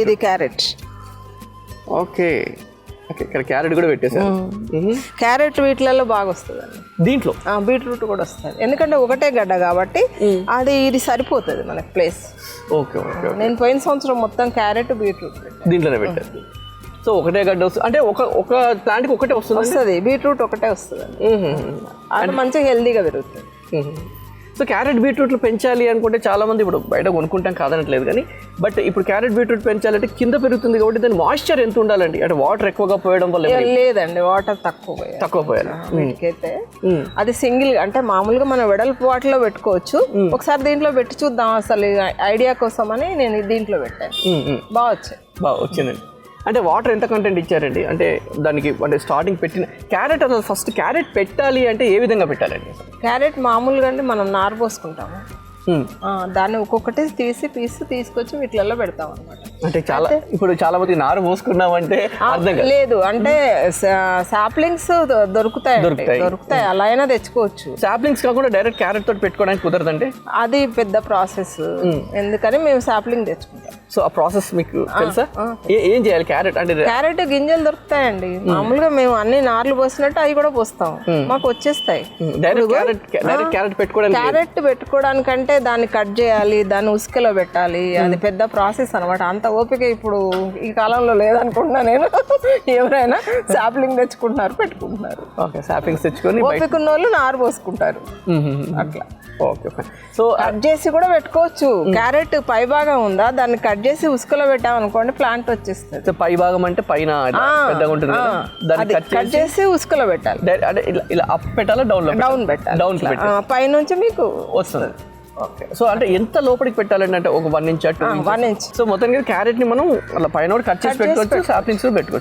ఇది carrot. Okay okay, ఇక్కడ carrot కూడా పెట్టేసారు. క్యారెట్ వీటిలలో బాగా వస్తుందండి. దీంట్లో బీట్రూట్ కూడా వస్తుంది, ఎందుకంటే ఒకటే గడ్డ కాబట్టి ఇది సరిపోతుంది మనకి ప్లేస్. ఓకే ఓకే, నేను పోయిన సంవత్సరం మొత్తం క్యారెట్ బీట్రూట్ దీంట్లోనే పెట్టారు. సో ఒకటే గడ్డ వస్తుంది అంటే ఒక ప్లాంట్కి ఒకటే వస్తుంది. బీట్రూట్ ఒకటే వస్తుందండి, అది మంచిగా హెల్దీగా పెరుగుతుంది. సో క్యారెట్ బీట్రూట్లు పెంచాలి అనుకుంటే చాలా మంది ఇప్పుడు బయట కొనుక్కుంటాం కాదనట్లేదు, కానీ బట్ ఇప్పుడు క్యారెట్ బీట్రూట్ పెంచాలంటే కింద పెరుగుతుంది కాబట్టి దాని మాయిశ్చర్ ఎంత ఉండాలండి? అంటే వాటర్ ఎక్కువగా పోయడం వల్ల లేదండి, వాటర్ తక్కువ పోయాలి వీటికైతే. అది సింగిల్ అంటే మామూలుగా మనం వెడల్పు వాటిలో పెట్టుకోవచ్చు. ఒకసారి దీంట్లో పెట్టి చూద్దాం అసలు ఐడియా కోసం అని నేను దీంట్లో పెట్టాను. బాగా వచ్చిందండి. అంటే వాటర్ ఎంత కంటెంట్ ఇచ్చారండి? అంటే దానికి అంటే స్టార్టింగ్ పెట్టిన క్యారెట్ అసలు ఫస్ట్ క్యారెట్ పెట్టాలి అంటే ఏ విధంగా పెట్టాలండి? క్యారెట్ మామూలుగా అంటే మనం నారు పోసుకుంటాము, దాన్ని ఒక్కొక్కటి తీసుకొచ్చి వీటిలలో పెడతాం అనమాట. అంటే ఇప్పుడు చాలా మంది నారు పోసుకున్నామంటే అర్థం లేదు, అంటే సాప్లింగ్స్ దొరుకుతాయి అలా అయినా తెచ్చుకోవచ్చు. సాప్లింగ్స్ కాకుండా డైరెక్ట్ క్యారెట్ తోటి పెట్టుకోవడానికి కుదరదంటే అది పెద్ద ప్రాసెస్, ఎందుకని మేము సాప్లింగ్ తెచ్చుకుంటాం. సో ఆ ప్రాసెస్ మీకు తెలుసా? ఏం చేయాలి? క్యారెట్ గింజలు దొరుకుతాయండి మామూలుగా, మేము అన్ని నార్లు పోసినట్టు అవి కూడా పోస్తాం, మాకు వచ్చేస్తాయి. క్యారెట్ పెట్టుకోవడానికంటే దాన్ని కట్ చేయాలి, దాన్ని ఉసుకలో పెట్టాలి, అది పెద్ద ప్రాసెస్ అనమాట. అంత ఓపిక ఇప్పుడు ఈ కాలంలో లేదనుకుంటున్నా నేను. ఎవరైనా సాప్లింగ్ తెచ్చుకుంటున్నారు, పెట్టుకుంటున్నారు. సాప్లింగ్స్ తెచ్చుకొని ఓపిక ఉన్న వాళ్ళు నారు పోసుకుంటారు అట్లా. ఓకే, సో కట్ చేసి కూడా పెట్టుకోవచ్చు. క్యారెట్ పై భాగం ఉందా, దాన్ని కట్ చేసి ఉసుకలో పెట్టామనుకోండి ప్లాంట్ వచ్చేస్తుంది. పై భాగం అంటే పైన పెద్దగా ఉంటుంది, దాన్ని కట్ చేసి ఉసుకలో పెట్టాలి. అంటే ఇలా అప్ పెట్టాలా డౌన్ పెట్టాలి? పైనుంచి మీకు వస్తుంది. ఓకే, సో అంటే ఎంత లోపలికి పెట్టాలండి? అంటే ఒక 1 ఇంచ్ 2 1 ఇంచ్. సో మొత్తం క్యారెట్ ని మనం అలా పైన కట్ చేసి పెట్టుకోవచ్చు, సాప్లింగ్స్ పెట్టుకోవచ్చు.